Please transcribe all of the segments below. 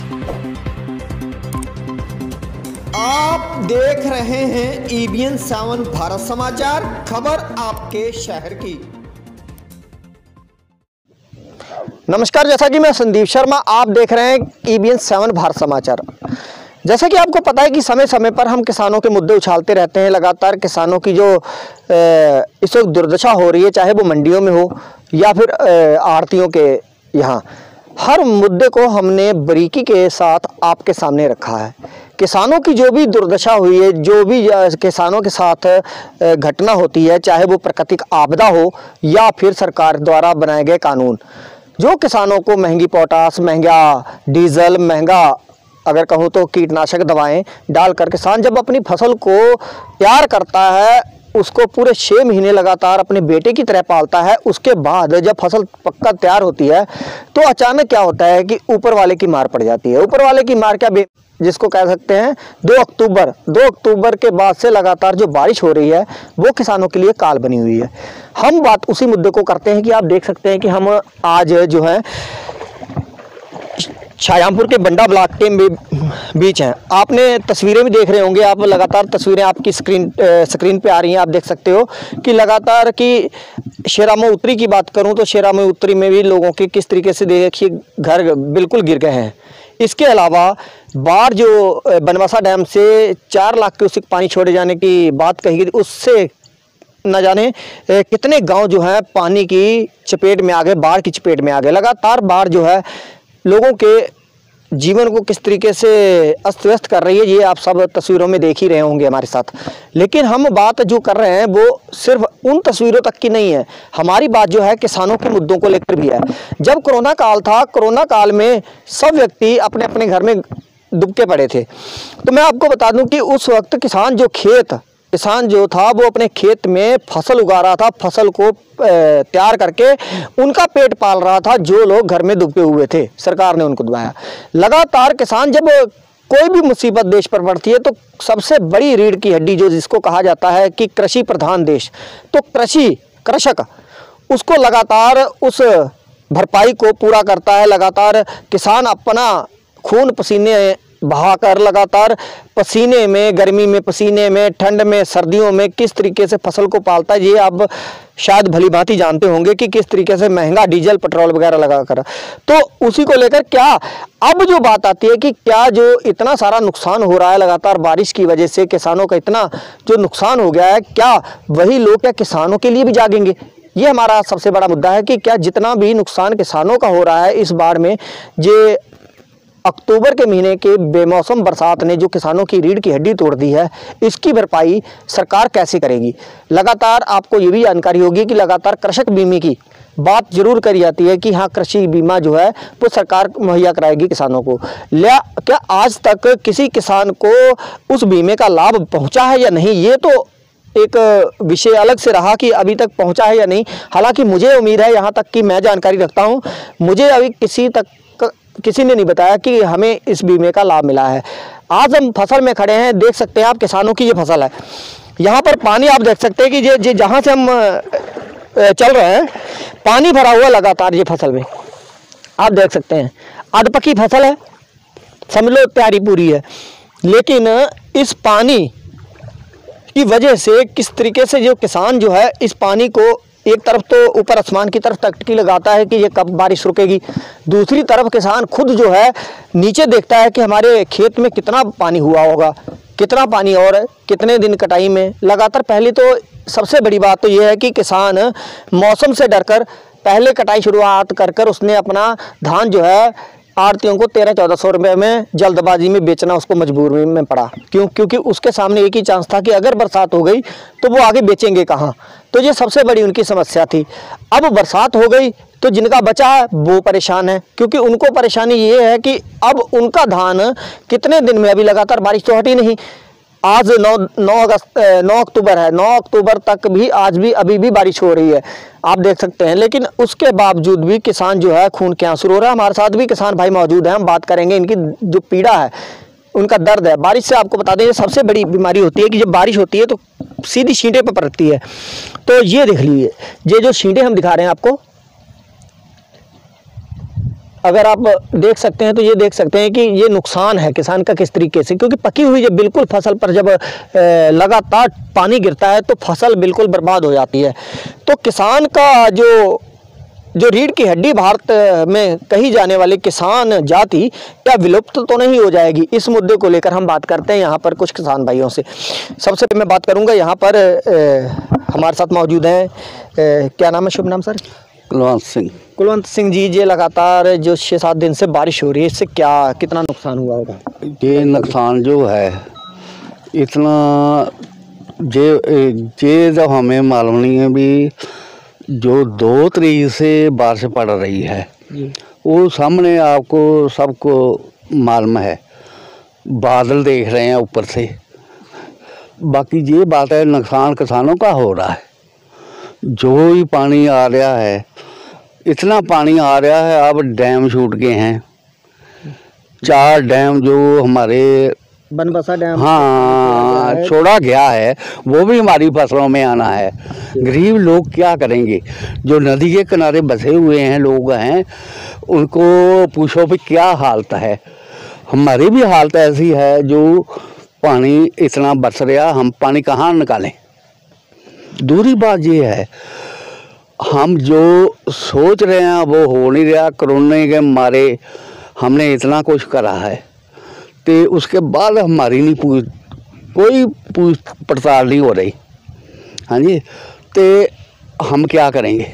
आप देख रहे हैं EBN 7 भारत समाचार, खबर आपके शहर की। नमस्कार, जैसा कि मैं संदीप शर्मा, आप देख रहे हैं EBN 7 भारत समाचार। जैसा कि आपको पता है कि समय समय पर हम किसानों के मुद्दे उछालते रहते हैं। लगातार किसानों की जो इस वक्त दुर्दशा हो रही है, चाहे वो मंडियों में हो या फिर आड़तियों के यहाँ, हर मुद्दे को हमने बारीकी के साथ आपके सामने रखा है। किसानों की जो भी दुर्दशा हुई है, जो भी किसानों के साथ घटना होती है, चाहे वो प्राकृतिक आपदा हो या फिर सरकार द्वारा बनाए गए कानून, जो किसानों को महंगी पोटास, महंगा डीजल, महंगा अगर कहूँ तो कीटनाशक दवाएं डालकर किसान जब अपनी फसल को तैयार करता है, उसको पूरे 6 महीने लगातार अपने बेटे की तरह पालता है। उसके बाद जब फसल पक्का तैयार होती है तो अचानक क्या होता है कि ऊपर वाले की मार पड़ जाती है। ऊपर वाले की मार क्या, जिसको कह सकते हैं 2 अक्टूबर के बाद से लगातार जो बारिश हो रही है वो किसानों के लिए काल बनी हुई है। हम बात उसी मुद्दे को करते हैं कि आप देख सकते हैं कि हम आज जो है शाहजहांपुर के बंडा ब्लॉक के बीच हैं। आपने तस्वीरें भी देख रहे होंगे, आप लगातार तस्वीरें आपकी स्क्रीन पे आ रही हैं। आप देख सकते हो कि लगातार कि शेरामऊ उत्तरी की बात करूं तो शेरामऊ उत्तरी में भी लोगों के किस तरीके से देखिए घर बिल्कुल गिर गए हैं। इसके अलावा बाढ़ जो बनवासा डैम से 4 लाख क्यूसेक पानी छोड़े जाने की बात कही गई, उससे न जाने कितने गांव जो हैं पानी की चपेट में आ गए, बाढ़ की चपेट में आ गए। लगातार बाढ़ जो है लोगों के जीवन को किस तरीके से अस्त व्यस्त कर रही है, ये आप सब तस्वीरों में देख ही रहे होंगे हमारे साथ। लेकिन हम बात जो कर रहे हैं वो सिर्फ उन तस्वीरों तक की नहीं है, हमारी बात जो है किसानों के मुद्दों को लेकर भी है। जब कोरोना काल था, कोरोना काल में सब व्यक्ति अपने अपने घर में दुबके पड़े थे। तो मैं आपको बता दूं कि उस वक्त किसान जो था वो अपने खेत में फसल उगा रहा था, फसल को तैयार करके उनका पेट पाल रहा था। जो लोग घर में दुबके हुए थे, सरकार ने उनको दबाया। लगातार किसान जब कोई भी मुसीबत देश पर पड़ती है तो सबसे बड़ी रीढ़ की हड्डी जो जिसको कहा जाता है कि कृषि प्रधान देश, तो कृषक उसको लगातार उस भरपाई को पूरा करता है। लगातार किसान अपना खून पसीने बहाकर लगातार पसीने में, गर्मी में पसीने में, ठंड में, सर्दियों में किस तरीके से फसल को पालता है, ये आप शायद भली भांति जानते होंगे कि किस तरीके से महंगा डीजल पेट्रोल वगैरह लगाकर। तो उसी को लेकर क्या अब जो बात आती है कि क्या जो इतना सारा नुकसान हो रहा है लगातार बारिश की वजह से, किसानों का इतना जो नुकसान हो गया है, क्या वही लोग क्या किसानों के लिए भी जागेंगे? ये हमारा सबसे बड़ा मुद्दा है कि क्या जितना भी नुकसान किसानों का हो रहा है इस बाढ़ में, जे अक्टूबर के महीने के बेमौसम बरसात ने जो किसानों की रीढ़ की हड्डी तोड़ दी है, इसकी भरपाई सरकार कैसे करेगी? लगातार आपको ये भी जानकारी होगी कि लगातार कृषक बीमे की बात जरूर करी जाती है कि हाँ, कृषि बीमा जो है वो सरकार मुहैया कराएगी किसानों को। क्या आज तक किसी किसान को उस बीमे का लाभ पहुँचा है या नहीं, ये तो एक विषय अलग से रहा कि अभी तक पहुँचा है या नहीं। हालांकि मुझे उम्मीद है, यहाँ तक कि मैं जानकारी रखता हूँ, मुझे अभी किसी ने नहीं बताया कि हमें इस बीमे का लाभ मिला है। आज हम फसल में खड़े हैं, देख सकते हैं आप किसानों की ये फसल है। यहाँ पर पानी आप देख सकते हैं कि ये जहाँ से हम चल रहे हैं पानी भरा हुआ लगातार ये फसल में आप देख सकते हैं। अधपकी फसल है, समझ लो तैयारी पूरी है, लेकिन इस पानी की वजह से किस तरीके से जो किसान जो है इस पानी को एक तरफ तो ऊपर आसमान की तरफ टकटकी लगाता है कि ये कब बारिश रुकेगी, दूसरी तरफ किसान खुद जो है नीचे देखता है कि हमारे खेत में कितना पानी हुआ होगा, कितना पानी और है, कितने दिन कटाई में लगातार। पहले तो सबसे बड़ी बात तो ये है कि किसान मौसम से डरकर पहले कटाई शुरुआत कर उसने अपना धान जो है आड़तियों को 1300-1400 रुपये में जल्दबाजी में बेचना उसको मजबूरी में पड़ा। क्योंकि उसके सामने एक ही चांस था कि अगर बरसात हो गई तो वो आगे बेचेंगे कहाँ, तो ये सबसे बड़ी उनकी समस्या थी। अब बरसात हो गई तो जिनका बचा है वो परेशान है, क्योंकि उनको परेशानी ये है कि अब उनका धान कितने दिन में, अभी लगातार बारिश तो हटी नहीं, आज 9 अक्टूबर है, 9 अक्टूबर तक भी आज भी अभी भी बारिश हो रही है आप देख सकते हैं। लेकिन उसके बावजूद भी किसान जो है खून के आंसू रो रहा है। हमारे साथ भी किसान भाई मौजूद हैं, हम बात करेंगे इनकी जो पीड़ा है, उनका दर्द है। बारिश से आपको बता दें ये सबसे बड़ी बीमारी होती है कि जब बारिश होती है तो सीधी छींटे पर पड़ती है। तो ये देख लीजिए, ये जो छींटे हम दिखा रहे हैं आपको, अगर आप देख सकते हैं तो ये देख सकते हैं कि ये नुकसान है किसान का किस तरीके से, क्योंकि पकी हुई जब बिल्कुल फसल पर जब लगातार पानी गिरता है तो फसल बिल्कुल बर्बाद हो जाती है। तो किसान का जो रीढ़ की हड्डी भारत में कही जाने वाली किसान जाति क्या विलुप्त तो नहीं हो जाएगी, इस मुद्दे को लेकर हम बात करते हैं यहाँ पर कुछ किसान भाइयों से। सबसे पहले मैं बात करूँगा यहाँ पर हमारे साथ मौजूद हैं, क्या नाम है, शुभ नाम सर? कुलवंत सिंह। कुलवंत सिंह जी, ये लगातार जो 6-7 दिन से बारिश हो रही है, इससे कितना नुकसान हुआ होगा? ये नुकसान जो है इतना ये तो हमें मालूम नहीं है भी, जो 2 तारीख से बारिश पड़ रही है वो सामने आपको सबको मालूम है, बादल देख रहे हैं ऊपर से। बाकी ये बात है नुकसान किसानों का हो रहा है। जो ही पानी आ रहा है, इतना पानी आ रहा है, अब डैम छूट गए हैं 4 डैम जो हमारे बनबसा डैम, हाँ, छोड़ा गया है, वो भी हमारी फसलों में आना है। गरीब लोग क्या करेंगे? जो नदी के किनारे बसे हुए हैं लोग हैं, उनको पूछो भी क्या हालत है। हमारी भी हालत ऐसी है, जो पानी इतना बरस रहा, हम पानी कहाँ निकालें? दूसरी बात ये है, हम जो सोच रहे हैं वो हो नहीं रहा। कोरोना के मारे हमने इतना कुछ करा है, तो उसके बाद हमारी कोई पूछ पड़ताल नहीं हो रही। हाँ जी, तो हम क्या करेंगे?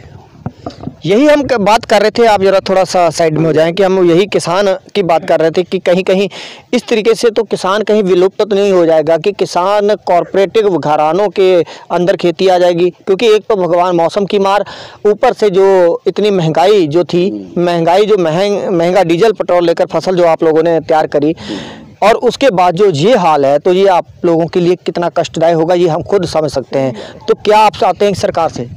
यही हम बात कर रहे थे, आप जरा थोड़ा सा साइड में हो जाएं, कि हम यही किसान की बात कर रहे थे कि कहीं कहीं इस तरीके से तो किसान कहीं विलुप्त तो नहीं हो जाएगा कि किसान कॉरपोरेटिव घरानों के अंदर खेती आ जाएगी। क्योंकि एक तो भगवान मौसम की मार, ऊपर से जो इतनी महंगाई जो थी, जो महंगा डीजल पेट्रोल लेकर फसल जो आप लोगों ने तैयार करी, और उसके बाद जो ये हाल है, तो ये आप लोगों के लिए कितना कष्टदायक होगा ये हम खुद समझ सकते हैं। तो क्या आप चाहते हैं सरकार से?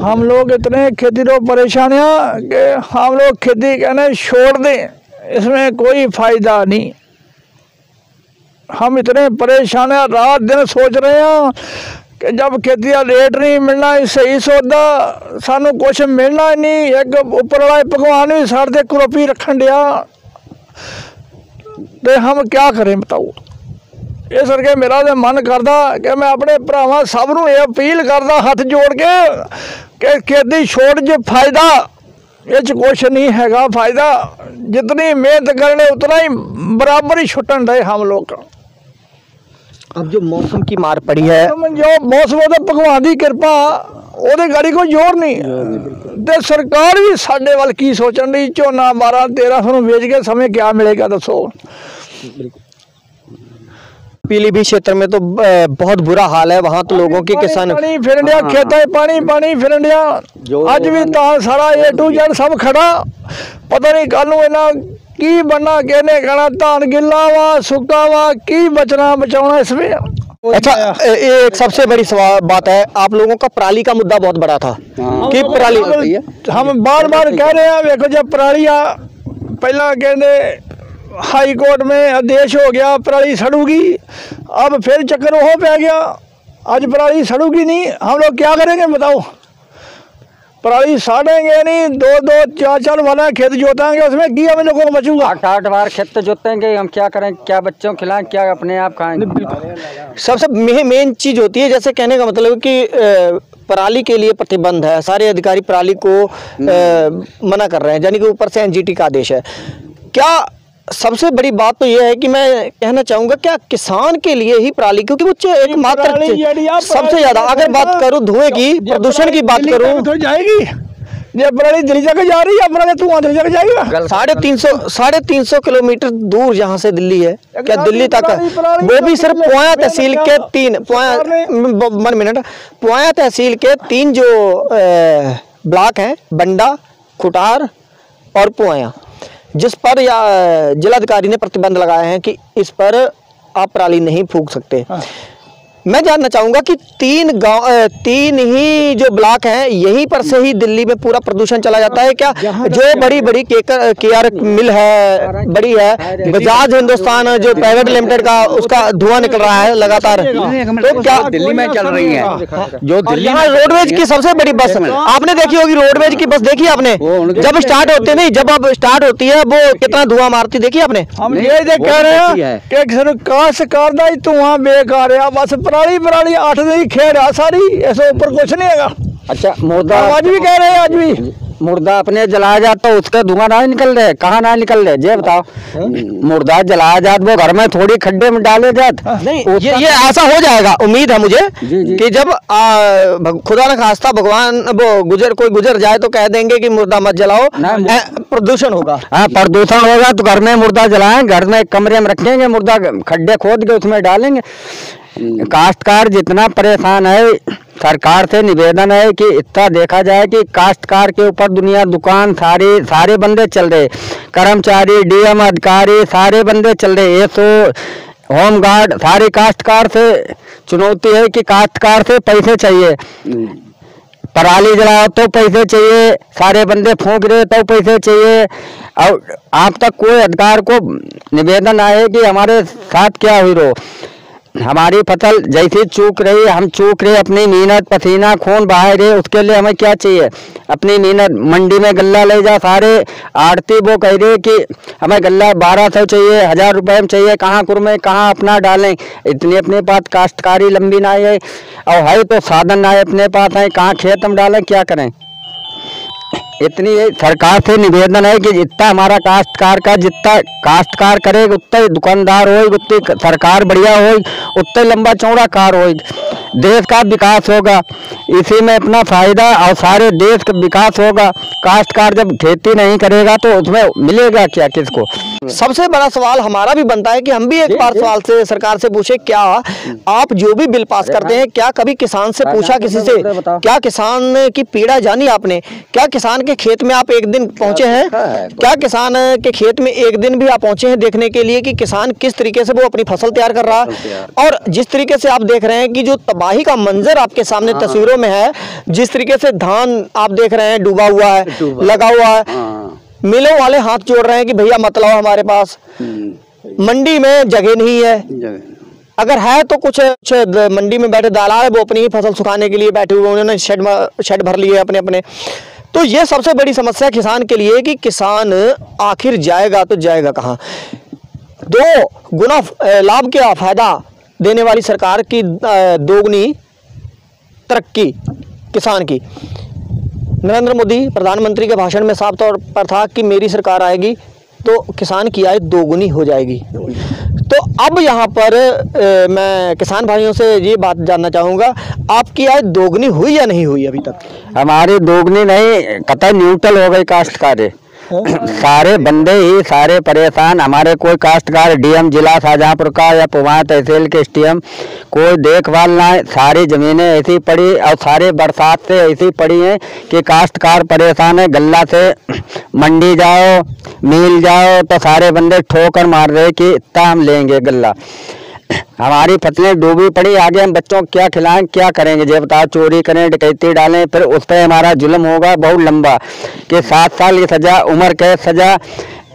हम लोग इतने खेती तो परेशान हैं कि हम लोग खेती कहने छोड़ दें, इसमें कोई फायदा नहीं। हम इतने परेशान हैं, रात दिन सोच रहे हैं कि जब खेती का रेट नहीं मिलना, सही सौदा सानू कुछ मिलना नहीं। एक ऊपर वाला भगवान भी साढ़े करोपी रखन दिया, तो हम क्या करें बताओ। इस करके मेरा तो मन करता कि मैं अपने भरावां सब नूं ये अपील करता हाथ जोड़ के कि खेती छोड़, जो फायदा इस कुछ नहीं हैगा। फायदा जितनी मेहनत करने उतना ही बराबर ही छुटन रहे हम लोग। अब जो मौसम की मार पड़ी है, जो मौसम तो भगवान की कृपा, ਉਹਦੇ गाड़ी को जोर नहीं। तो सरकार भी साढ़े वाल की सोचन रही, झोना 12-1300 ਨੂੰ ਵੇਚ के समय क्या मिलेगा दसो। पीलीभीत क्षेत्र में तो बहुत बुरा हाल है, वहाँ तो लोगों की किसान पानी फिर दिया, खेतों पानी फिर दिया। अज भी तो सारा A to Z सब खड़ा, पता नहीं कल इन्ना की बनना, कहने कहना धान गिला वा सुक्का वा, की बचना बचाना इसमें। अच्छा, एक सबसे बड़ी बात है, आप लोगों का पराली का मुद्दा बहुत बड़ा था कि पराली, हम बार बार कह रहे हैं, देखो जब पराली पहला कहते हाई कोर्ट में आदेश हो गया पराली सड़ूगी, अब फिर चक्कर हो पै गया, आज पराली सड़ूगी नहीं। हम लोग क्या करेंगे बताओ? पराली साड़ेंगे नहीं, 2-2 4-4 वाला खेत जोतेंगे, उसमें की हम लोगों को बचूगा? 8 बार खेत जोतेंगे, हम क्या करें? क्या बच्चों को खिलाएं, क्या अपने आप खाएंगे? सबसे मेन चीज़ होती है, जैसे कहने का मतलब कि पराली के लिए प्रतिबंध है, सारे अधिकारी पराली को मना कर रहे हैं, यानी कि ऊपर से NGT का आदेश है। क्या सबसे बड़ी बात तो यह है कि मैं कहना चाहूँगा, क्या किसान के लिए ही पराली, क्योंकि वो एकमात्र सबसे ज़्यादा, अगर बात करूँ धुएं की, प्रदूषण की बात करूँ, तो जाएगी ये पराली दिल्ली तक जा रही है, पराली तू दिल्ली तक जाएगा। 350 किलोमीटर दूर जहाँ से दिल्ली है, क्या दिल्ली तक, वो भी सिर्फ पोया तहसील के 3 जो ब्लॉक हैं, बंडा, खुटार और पोया, जिस पर या जिलाधिकारी ने प्रतिबंध लगाए हैं कि इस पर आप पराली नहीं फूंक सकते। मैं जानना चाहूंगा कि तीन ही जो ब्लॉक हैं यहीं पर से ही दिल्ली में पूरा प्रदूषण चला जाता है क्या? जो बड़ी बड़ी केआर मिल है, बड़ी है बजाज हिंदुस्तान जो प्राइवेट लिमिटेड का, उसका धुआं निकल रहा है लगातार, तो क्या दिल्ली में चल रही है जो दिल्ली यहाँ रोडवेज की सबसे बड़ी बस आपने देखी होगी, रोडवेज की बस देखी आपने? जब स्टार्ट होती नहीं, जब अब स्टार्ट होती है वो कितना धुआं मारती देखी आपने? हम ये देख कह रहे हैं कि सरकार सरकार धुआं बेकार है, बस पराली 8 दिन खेड़ आ सारी, ऐसे ऊपर कुछ नहीं है। अच्छा मुर्दा आज भी कह रहे हैं, आज भी मुर्दा अपने जलाया जाता तो उसका धुआं ना निकल रहे, कहाँ ना निकल रहे ये बताओ? मुर्दा जलाया जात वो घर में थोड़ी खड्डे में डाले जात नहीं, ये ऐसा हो जाएगा, उम्मीद है मुझे कि जब खुदा न खास्ता भगवान वो कोई गुजर जाए तो कह देंगे कि मुर्दा मत जलाओ, प्रदूषण होगा। हाँ प्रदूषण होगा तो घर में मुर्दा जलाएं, घर में कमरे में रखेंगे मुर्दा, खड्डे खोद के उसमें डालेंगे। काश्तकार जितना परेशान है, सरकार से निवेदन है कि इतना देखा जाए कि काश्तकार के ऊपर दुनिया दुकान सारे बंदे चल रहे, कर्मचारी डीएम अधिकारी सारे बंदे चल रहे, तो होम गार्ड सारे काश्तकार से चुनौती है कि काश्तकार से पैसे चाहिए, पराली जलाओ तो पैसे चाहिए, सारे बंदे फूंक रहे तो पैसे चाहिए। और आप तक कोई अधिकार को निवेदन आए कि हमारे साथ क्या हुई रो, हमारी फसल जैसी चूक रही, हम चूक रहे, अपनी मेहनत पसीना खून बहा रहे, उसके लिए हमें क्या चाहिए? अपनी मेहनत मंडी में गल्ला ले जा, सारे आड़ती वो कह रहे कि हमें गल्ला 1200 चाहिए, 1000 रुपये में चाहिए, कहाँ कुरमे कहाँ अपना डालें, इतनी अपने पास काश्तकारी लंबी ना है, और है तो साधन ना है अपने पास है, कहाँ खेत हम डालें, क्या करें? इतनी सरकार से निवेदन है कि जितना हमारा काश्तकार का, जितना काश्तकार करेगा उतना ही दुकानदार हो, उतनी सरकार बढ़िया हो, उतना लंबा चौड़ा कार हो, देश का विकास होगा, इसी में अपना फायदा और सारे देश का विकास होगा। काश्तकार जब खेती नहीं करेगा तो उसमें मिलेगा क्या किसको? सबसे बड़ा सवाल हमारा भी बनता है कि हम भी एक बार सवाल से सरकार से पूछे, क्या आप जो भी बिल पास करते हैं, क्या कभी किसान से पूछा किसी से? क्या किसान की पीड़ा जानी आपने? क्या किसान के खेत में आप एक दिन पहुंचे हैं? क्या किसान के खेत में एक दिन भी आप पहुंचे हैं देखने के लिए कि किसान किस तरीके से वो अपनी फसल तैयार कर रहा है? और जिस तरीके से आप देख रहे हैं कि जो तबाही का मंजर आपके सामने तस्वीरों में है, जिस तरीके से धान आप देख रहे हैं डूबा हुआ है, लगा हुआ है, मिलों वाले हाथ जोड़ रहे हैं कि भैया मत लाओ हमारे पास, मंडी में जगह नहीं है, अगर है तो कुछ मंडी में बैठे दलाल है वो अपनी ही फसल सुखाने के लिए बैठे हुए, उन्होंने शेड भर लिए अपने अपने। तो ये सबसे बड़ी समस्या किसान के लिए कि किसान आखिर जाएगा तो जाएगा कहाँ? 2 गुना लाभ के फायदा देने वाली सरकार की दोगुनी तरक्की किसान की। नरेंद्र मोदी प्रधानमंत्री के भाषण में साफ तौर पर था कि मेरी सरकार आएगी तो किसान की आय दोगुनी हो जाएगी। तो अब यहाँ पर मैं किसान भाइयों से ये बात जानना चाहूँगा, आपकी आय दोगुनी हुई या नहीं हुई अभी तक? हमारी दोगुनी नहीं, कतई न्यूट्रल हो गई काश्तकारी। सारे बंदे ही सारे परेशान, हमारे कोई काश्तकार डीएम जिला शाहजहाँपुर का या पुवाना तहसील के एसडीएम कोई देखभाल ना है, सारी ज़मीनें ऐसी पड़ी और सारे बरसात से ऐसी पड़ी हैं कि काश्तकार परेशान है। गल्ला से मंडी जाओ मिल जाओ तो सारे बंदे ठोकर मार रहे कि इतना हम लेंगे गल्ला, हमारी फसलें डूबी पड़ी, आगे हम बच्चों को क्या खिलाएं, क्या करेंगे? ये बताओ, चोरी करें डकैती डालें, फिर उस पर हमारा जुल्म होगा बहुत लंबा कि 7 साल की सज़ा, उम्र कैद सज़ा।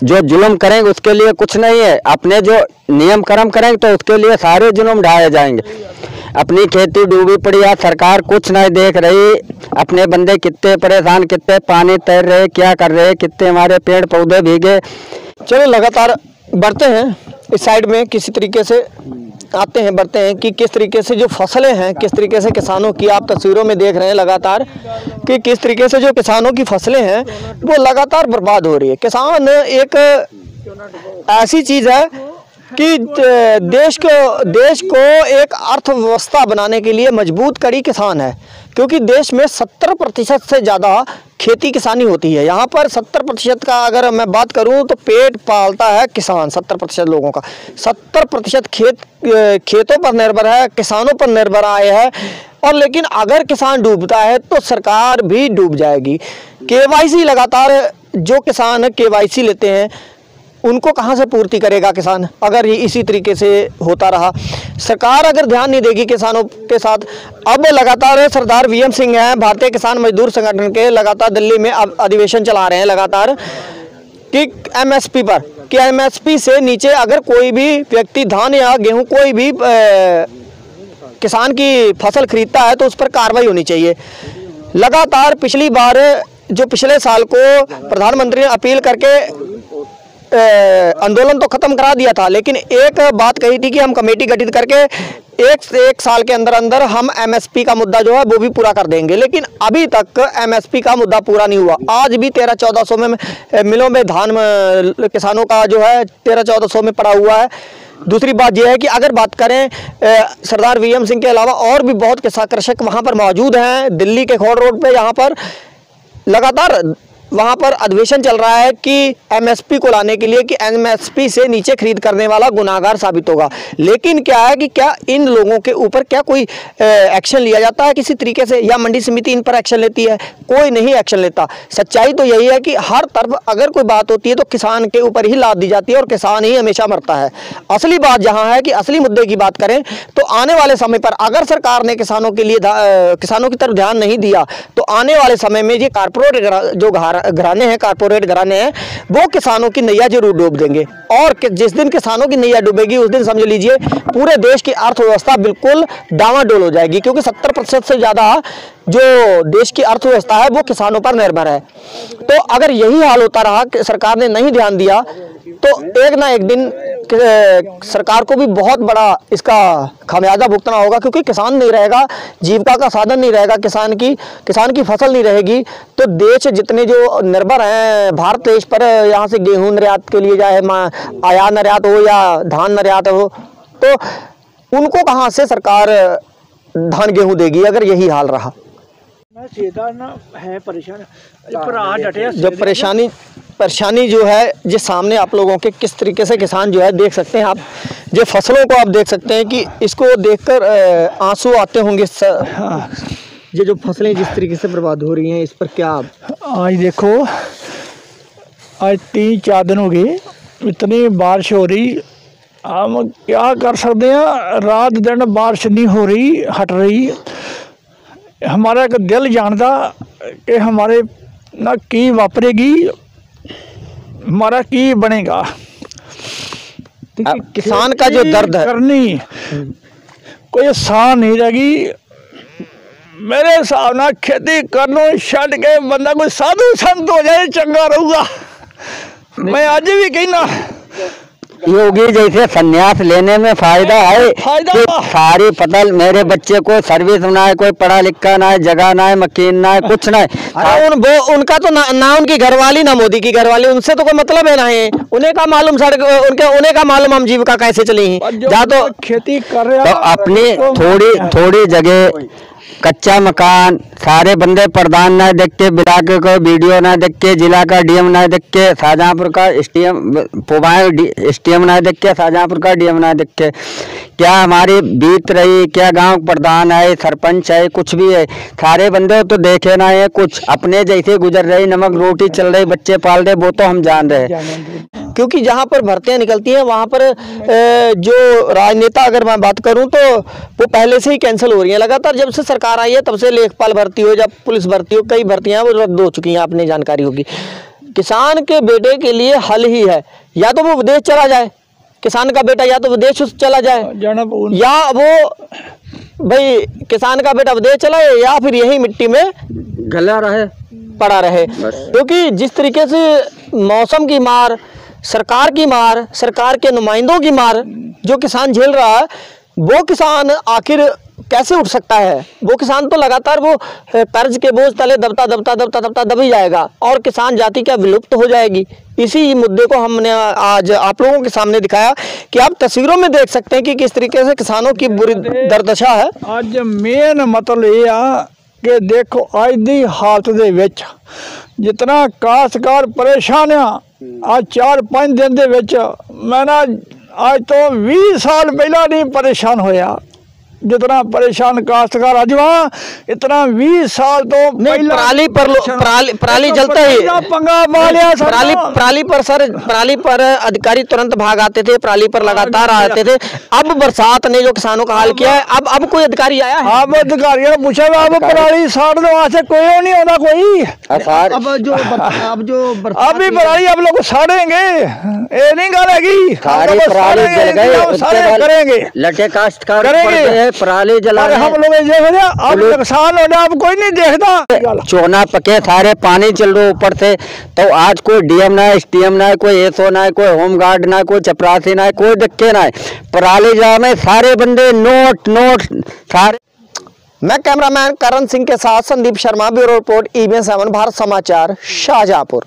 जो जुल्म करेंगे उसके लिए कुछ नहीं है, अपने जो नियम कर्म करेंगे तो उसके लिए सारे जुल्म ढाए जाएंगे। अपनी खेती डूबी पड़ी है, सरकार कुछ नहीं देख रही, अपने बंदे कितने परेशान, कितने पानी तैर रहे, क्या कर रहे, कितने हमारे पेड़ पौधे भीगे। चलो लगातार बढ़ते हैं इस साइड में, किसी तरीके से आते हैं बढ़ते हैं कि किस तरीके से जो फसलें हैं, किस तरीके से किसानों की आप तस्वीरों में देख रहे हैं लगातार कि किस तरीके से जो किसानों की फसलें हैं वो लगातार बर्बाद हो रही है। किसान एक ऐसी चीज़ है कि देश को एक अर्थव्यवस्था बनाने के लिए मजबूत कड़ी किसान है, क्योंकि देश में 70% से ज़्यादा खेती किसानी होती है। यहाँ पर 70% का अगर मैं बात करूँ तो पेट पालता है किसान, 70% लोगों का 70% खेतों पर निर्भर है, किसानों पर निर्भर आए है। और लेकिन अगर किसान डूबता है तो सरकार भी डूब जाएगी। केवाईसी लगातार जो किसान केवाईसी लेते हैं उनको कहाँ से पूर्ति करेगा किसान अगर ये इसी तरीके से होता रहा। सरकार अगर ध्यान नहीं देगी किसानों के साथ। अब लगातार सरदार वीएम सिंह हैं, भारतीय किसान मजदूर संगठन के, लगातार दिल्ली में अधिवेशन चला रहे हैं लगातार कि एमएसपी पर, कि एमएसपी से नीचे अगर कोई भी व्यक्ति धान या गेहूं कोई भी किसान की फसल खरीदता है तो उस पर कार्रवाई होनी चाहिए। लगातार पिछली बार जो पिछले साल को प्रधानमंत्री ने अपील करके आंदोलन तो खत्म करा दिया था, लेकिन एक बात कही थी कि हम कमेटी गठित करके एक साल के अंदर अंदर हम एमएसपी का मुद्दा जो है वो भी पूरा कर देंगे। लेकिन अभी तक एमएसपी का मुद्दा पूरा नहीं हुआ। आज भी 1300-1400 में मिलों में धान किसानों का जो है 1300-1400 में पड़ा हुआ है। दूसरी बात यह है कि अगर बात करें सरदार वीएम सिंह के अलावा और भी बहुत कृषक वहाँ पर मौजूद हैं। दिल्ली के खोड़ रोड पे यहाँ पर लगातार वहाँ पर अधिवेशन चल रहा है कि एमएसपी को लाने के लिए कि एमएसपी से नीचे खरीद करने वाला गुनाहगार साबित होगा। लेकिन क्या है कि क्या इन लोगों के ऊपर क्या कोई एक्शन लिया जाता है किसी तरीके से, या मंडी समिति इन पर एक्शन लेती है? कोई नहीं एक्शन लेता। सच्चाई तो यही है कि हर तरफ अगर कोई बात होती है तो किसान के ऊपर ही लाद दी जाती है और किसान ही हमेशा मरता है। असली बात जहाँ है कि असली मुद्दे की बात करें तो आने वाले समय पर अगर सरकार ने किसानों के लिए किसानों की तरफ ध्यान नहीं दिया तो आने वाले समय में ये कारपोरेट जो घराने हैं, कारपोरेट घराने हैं, वो किसानों की नैया जरूर डूब देंगे। और जिस दिन किसानों की नैया डूबेगी उस दिन समझ लीजिए पूरे देश की अर्थव्यवस्था बिल्कुल डावाडोल हो जाएगी, क्योंकि 70% से ज़्यादा जो देश की अर्थव्यवस्था है वो किसानों पर निर्भर है। तो अगर यही हाल होता रहा, सरकार ने नहीं ध्यान दिया, तो एक ना एक दिन सरकार को भी बहुत बड़ा इसका खामियाजा भुगतना होगा, क्योंकि किसान नहीं रहेगा, जीविका का साधन नहीं रहेगा, किसान की फसल नहीं रहेगी तो देश जितने जो निर्भर हैं भारत देश पर, यहाँ से गेहूं निर्यात के लिए चाहे आयात निर्यात हो या धान निर्यात हो, तो उनको कहाँ से सरकार धान गेहूं देगी अगर यही हाल रहा। है परेशान जो परेशानी जो है जिस सामने आप लोगों के किस तरीके से किसान जो है देख सकते हैं आप, जो फसलों को आप देख सकते हैं कि इसको देखकर आंसू आते होंगे। ये जो फसलें जिस तरीके से बर्बाद हो रही हैं इस पर क्या आज देखो, आज 3-4 दिन हो गए इतनी बारिश हो रही, हम क्या कर सकते हैं, रात दिन बारिश नहीं हो रही, हट रही। हमारा एक दिल जानता कि हमारे ना की वापरेगी, हमारा की बनेगा। किसान का जो दर्द है करनी कोई आसान नहीं रहेगी। मेरे हिसाब ना खेती कर लो छड़ के बंदा कोई साधु संत हो जाए चंगा रहूगा। मैं आज भी कहना योगी जैसे संन्यास लेने में फायदा है कि सारी फसल, मेरे बच्चे को सर्विस ना है, कोई पढ़ा लिखा ना है, जगह ना है, मकीन ना है, कुछ ना है। उनका तो ना उनकी घरवाली ना मोदी की घरवाली, उनसे तो कोई मतलब है ना है। उन्हें का मालूम उन्हें का मालूम हम जीविका कैसे चली हैं। जहाँ तो खेती कर रहे तो अपनी थोड़ी जगह कच्चा मकान, सारे बंदे प्रधान ना देख के, विधायक को वीडियो ना देख के, जिला का डीएम ना देख के, शाहजहाँपुर का एसटीएम ना देख के, शाहजहाँपुर का डीएम ना देख के, क्या हमारी बीत रही, क्या गांव प्रधान है, सरपंच है, कुछ भी है, सारे बंदे तो देखे ना है। कुछ अपने जैसे गुजर रही, नमक रोटी चल रही, बच्चे पाल रहे, वो तो हम जान रहे हैं। क्योंकि जहाँ पर भर्तियाँ निकलती हैं वहाँ पर जो राजनेता, अगर मैं बात करूँ तो वो पहले से ही कैंसिल हो रही हैं। लगातार जब से सरकार आई है तब से लेखपाल भर्ती हो, जब पुलिस भर्ती हो, कई भर्तियाँ वो रद्द हो चुकी हैं, आपने जानकारी होगी। किसान के बेटे के लिए हल ही है, या तो वो विदेश चला जाए, किसान का बेटा या तो विदेश चला जाए, या वो भाई किसान का बेटा विदेश चला जाए, या फिर यही मिट्टी में गला रहे, पड़ा रहे। क्योंकि जिस तरीके से मौसम की मार, सरकार की मार, सरकार के नुमाइंदों की मार जो किसान झेल रहा है, वो किसान आखिर कैसे उठ सकता है? वो किसान तो लगातार वो कर्ज के बोझ तले दबता दब ही जाएगा और किसान जाति क्या विलुप्त हो जाएगी। इसी मुद्दे को हमने आज आप लोगों के सामने दिखाया कि आप तस्वीरों में देख सकते हैं कि किस तरीके से किसानों की बुरी दुर्दशा है। आज मेन मतलब ये आ कि देखो आज दी हालत दे विच जितना काश्तकार परेशान आ, आज 4-5 दिन दे विच मैं ना आज तो 20 साल पहला नहीं परेशान होया। जितना परेशान काश्तकार आज वहाँ इतना 20 साल तो नहीं, पराली जलते ही पंगा मालिया पराली पर अधिकारी तुरंत भाग आते थे, पराली पर लगातार आते थे। अब बरसात ने जो किसानों का हाल किया है, अब कोई अधिकारी आया है? अब अधिकारियों ने पूछा अब पराली साड़ दो, वहाँ से कोई नहीं होता कोई। अब भी पराली अब लोग साड़ेंगे, ये नहीं करेगी, करेंगे लटे काश्तकार करेंगे पराली जला रहे हम लोग अब नुकसान हो जाए, अब कोई नहीं देखता। चोना पके सारे पानी चल रहे ऊपर से, तो आज कोई डीएम ना है, एसडीएम ना है, कोई एसओ ना है, कोई होमगार्ड ना है, कोई चपरासी ना है, कोई धक्के ना है। पराली जला में सारे बंदे नोट सारे। मैं कैमरामैन करण सिंह के साथ Sandeep Sharma, bureau report EBN 7 Bharat समाचार, शाहजहांपुर।